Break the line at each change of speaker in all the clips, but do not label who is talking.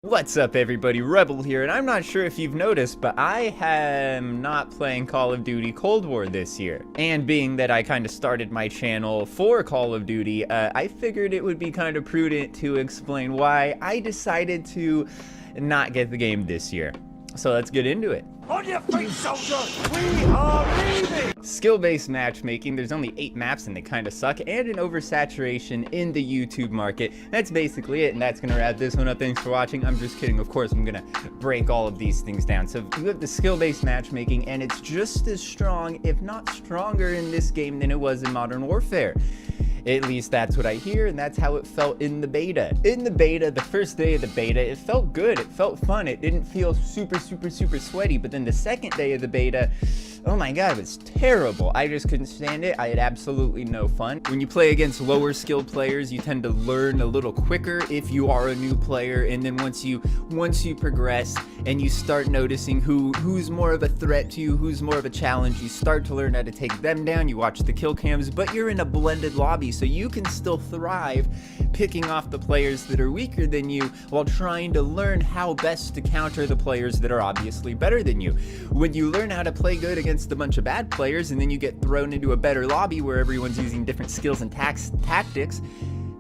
What's up everybody, Rebel here, and I'm not sure if you've noticed, but I am not playing Call of Duty Cold War this year. And being that I kind of started my channel for Call of Duty, I figured it would be kind of prudent to explain why I decided to not get the game this year. So let's get into it.
On your feet, soldier! We are leaving!
Skill-based matchmaking, there's only 8 maps and they kind of suck, and an oversaturation in the YouTube market. That's basically it, and that's gonna wrap this one up. Thanks for watching. I'm just kidding, of course, I'm gonna break all of these things down. So you have the skill-based matchmaking, and it's just as strong, if not stronger in this game than it was in Modern Warfare. At least that's what I hear, and that's how it felt in the beta. In the beta, the first day of the beta, it felt good, it felt fun, it didn't feel super sweaty, but then the second day of the beta, oh my god, it was terrible. I just couldn't stand it. I had absolutely no fun. When you play against lower skilled players, you tend to learn a little quicker if you are a new player, and then once you progress and you start noticing who's more of a threat to you, who's more of a challenge, you start to learn how to take them down. You watch the kill cams, but you're in a blended lobby, so you can still thrive picking off the players that are weaker than you while trying to learn how best to counter the players that are obviously better than you. When you learn how to play good against a bunch of bad players, and then you get thrown into a better lobby where everyone's using different skills and tactics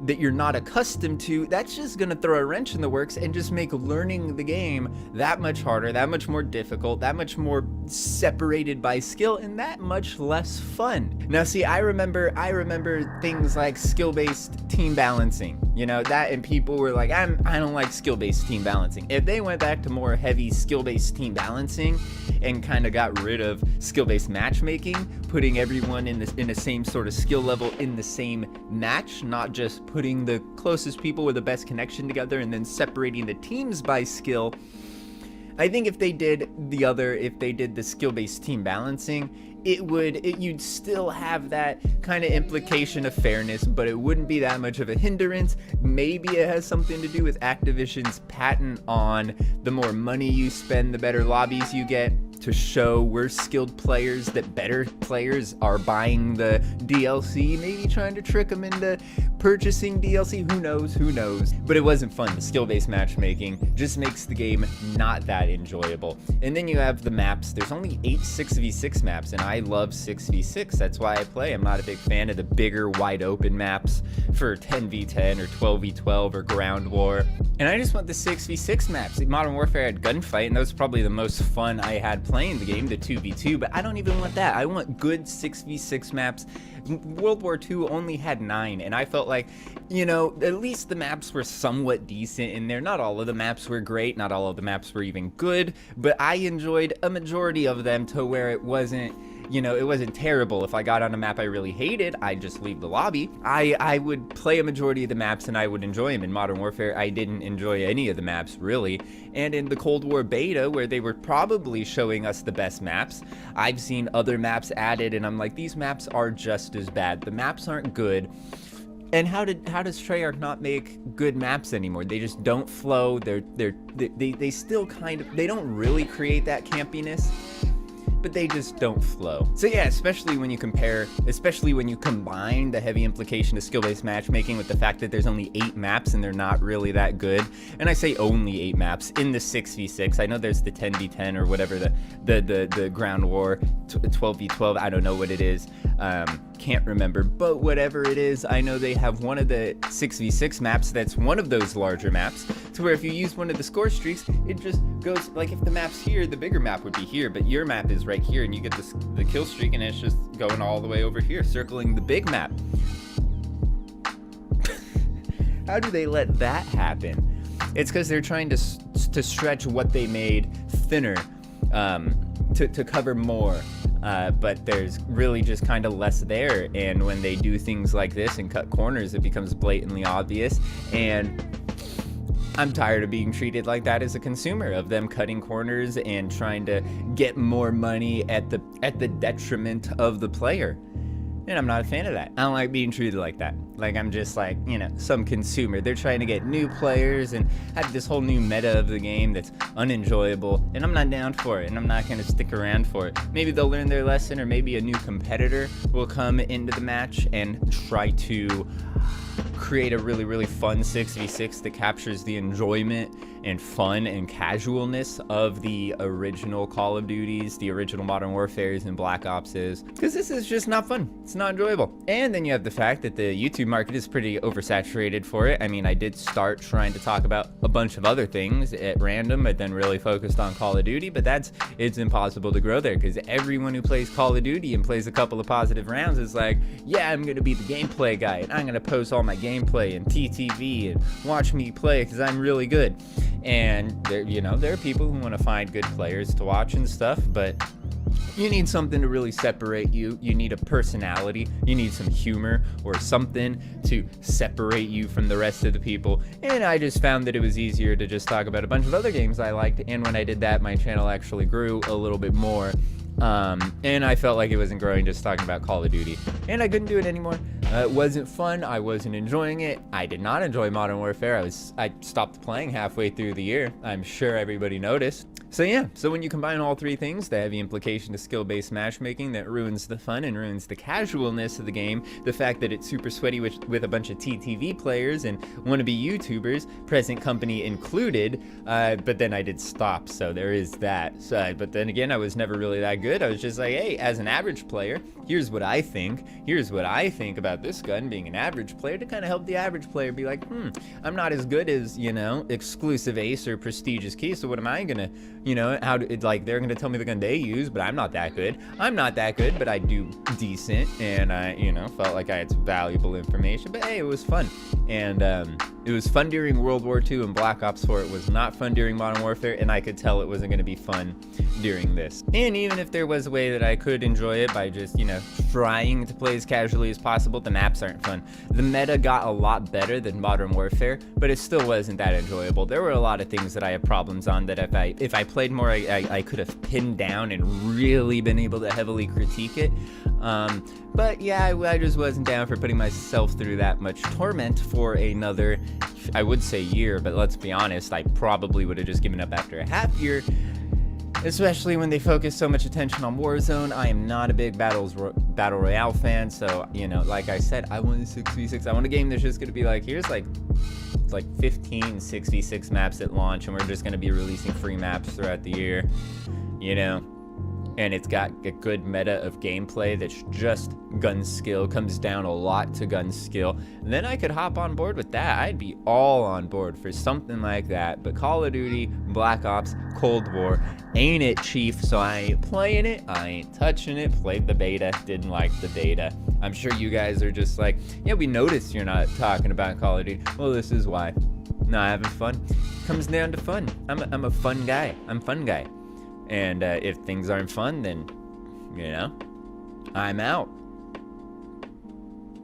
that you're not accustomed to, that's just gonna throw a wrench in the works and just make learning the game that much harder, that much more difficult, that much more separated by skill, and that much less fun. Now see, I remember things like skill-based team balancing, you know, that, and people were like, I don't like skill-based team balancing. If they went back to more heavy skill-based team balancing and kind of got rid of skill-based matchmaking, putting everyone in the same sort of skill level in the same match, not just putting the closest people with the best connection together and then separating the teams by skill. I think if they did the skill-based team balancing, you'd still have that kind of implication of fairness, but it wouldn't be that much of a hindrance. Maybe it has something to do with Activision's patent on the more money you spend, the better lobbies you get, to show worse skilled players that better players are buying the DLC, maybe trying to trick them into purchasing DLC, who knows, but it wasn't fun. The skill-based matchmaking just makes the game not that enjoyable. And then you have the maps. There's only 8 6v6 maps, and I love 6v6, that's why I play. I'm not a big fan of the bigger, wide open maps for 10v10 or 12v12 or ground war, and I just want the 6v6 maps. In Modern Warfare had gunfight, and that was probably the most fun I had playing the game, the 2v2, but I don't even want that. I want good 6v6 maps. World War II only had 9, and I felt like, you know, at least the maps were somewhat decent in there. Not all of the maps were great, not all of the maps were even good, but I enjoyed a majority of them to where it wasn't, you know, it wasn't terrible. If I got on a map I really hated, I'd just leave the lobby. I would play a majority of the maps and I would enjoy them. In Modern Warfare, I didn't enjoy any of the maps, really. And in the Cold War beta, where they were probably showing us the best maps, I've seen other maps added, and I'm like, these maps are just as bad. The maps aren't good. And how does Treyarch not make good maps anymore? They just don't flow. They still kind of, they don't really create that campiness, but they just don't flow. So yeah, especially when you combine the heavy implication of skill-based matchmaking with the fact that there's only 8 maps and they're not really that good. And I say only 8 maps in the 6v6. I know there's the 10v10 or whatever, the ground war, 12v12, I don't know what it is. Can't remember, but whatever it is, I know they have one of the 6v6 maps that's one of those larger maps, to where if you use one of the score streaks, it just goes, like, if the map's here, the bigger map would be here, but your map is right here, and you get the kill streak, and it's just going all the way over here, circling the big map. How do they let that happen? It's because they're trying to stretch what they made thinner, to cover more. But there's really just kind of less there, and when they do things like this and cut corners, it becomes blatantly obvious, and I'm tired of being treated like that as a consumer, of them cutting corners and trying to get more money at the detriment of the player. And I'm not a fan of that. I don't like being treated like that. Like, I'm just like, you know, some consumer. They're trying to get new players and have this whole new meta of the game that's unenjoyable, and I'm not down for it, and I'm not going to stick around for it. Maybe they'll learn their lesson, or maybe a new competitor will come into the match and try to create a really fun 6v6 that captures the enjoyment and fun and casualness of the original Call of Duties, the original Modern Warfares and Black Opses, because this is just not fun. It's not enjoyable. And then you have the fact that the YouTube market is pretty oversaturated for it. I mean, I did start trying to talk about a bunch of other things at random, but then really focused on Call of Duty, but it's impossible to grow there, because everyone who plays Call of Duty and plays a couple of positive rounds is like, yeah, I'm gonna be the gameplay guy, and I'm gonna post all my gameplay and TTV and watch me play because I'm really good. And there, there are people who want to find good players to watch and stuff, but you need something to really separate you. You need a personality. You need some humor or something to separate you from the rest of the people. And I just found that it was easier to just talk about a bunch of other games I liked. And when I did that, my channel actually grew a little bit more. And I felt like it wasn't growing just talking about Call of Duty. And I couldn't do it anymore. It wasn't fun. I wasn't enjoying it. I did not enjoy Modern Warfare. I stopped playing halfway through the year. I'm sure everybody noticed. So yeah, so when you combine all three things, the heavy implication to skill-based matchmaking that ruins the fun and ruins the casualness of the game, the fact that it's super sweaty with a bunch of TTV players and wannabe YouTubers, present company included, but then I did stop, so there is that. So, but then again, I was never really that good. I was just like, hey, as an average player, here's what I think. Here's what I think about this gun, being an average player, to kind of help the average player be like, I'm not as good as, exclusive ace or prestigious key, so what am I gonna, they're gonna tell me the gun they use, but I'm not that good. I'm not that good, but I do decent, and I, felt like I had some valuable information, but hey, it was fun. And it was fun during World War II and Black Ops 4. It was not fun during Modern Warfare, and I could tell it wasn't gonna be fun during this. And even if there was a way that I could enjoy it by just, trying to play as casually as possible, the maps aren't fun. The meta got a lot better than Modern Warfare, but it still wasn't that enjoyable. There were a lot of things that I had problems on that if I played more, I could have pinned down and really been able to heavily critique it. But yeah, I just wasn't down for putting myself through that much torment for another, I would say year, but let's be honest, I probably would have just given up after a half year. Especially when they focus so much attention on Warzone. I am not a big Battle Royale fan, so, like I said, I want a 6v6. I want a game that's just going to be like, here's like 15 6v6 maps at launch, and we're just going to be releasing free maps throughout the year, And it's got a good meta of gameplay that's just gun skill, comes down a lot to gun skill. And then I could hop on board with that. I'd be all on board for something like that. But Call of Duty, Black Ops, Cold War, ain't it, Chief? So I ain't playing it, I ain't touching it. Played the beta, didn't like the beta. I'm sure you guys are just like, yeah, we noticed you're not talking about Call of Duty. Well, this is why. Not having fun. Comes down to fun. I'm a fun guy. I'm fun guy. And if things aren't fun, then, I'm out.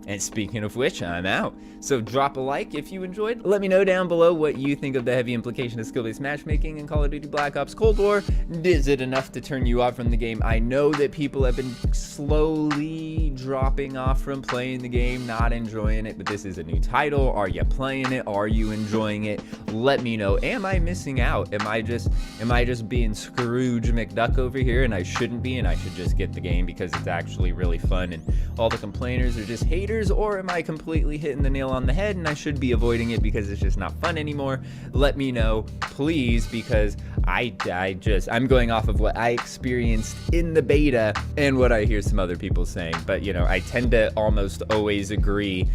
And speaking of which, I'm out. So drop a like if you enjoyed. Let me know down below what you think of the heavy implication of skill-based matchmaking in Call of Duty Black Ops Cold War. Is it enough to turn you off from the game? I know that people have been slowly dropping off from playing the game, not enjoying it, but this is a new title. Are you playing it? Are you enjoying it? Let me know. Am I missing out? Am I just being Scrooge McDuck over here and I shouldn't be, and I should just get the game because it's actually really fun and all the complainers are just haters? Or am I completely hitting the nail on the head and I should be avoiding it because it's just not fun anymore? Let me know, please, because I'm going off of what I experienced in the beta and what I hear some other people saying. But I tend to almost always agree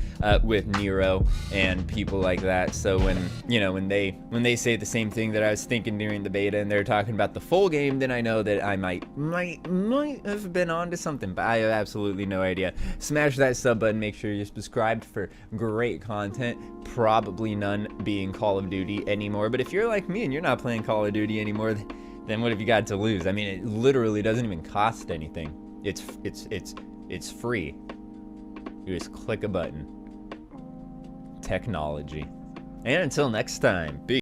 with Nero and people like that. So when they say the same thing that I was thinking during the beta and they're talking about the full game, then I know that I might have been onto something, but I have absolutely no idea. Smash that sub button, make sure you're subscribed for great content, probably none being Call of Duty anymore. But if you're like me and you're not playing Call of Duty anymore, then what have you got to lose? I mean, it literally doesn't even cost anything. It's free. You just click a button. Technology. And until next time, peace.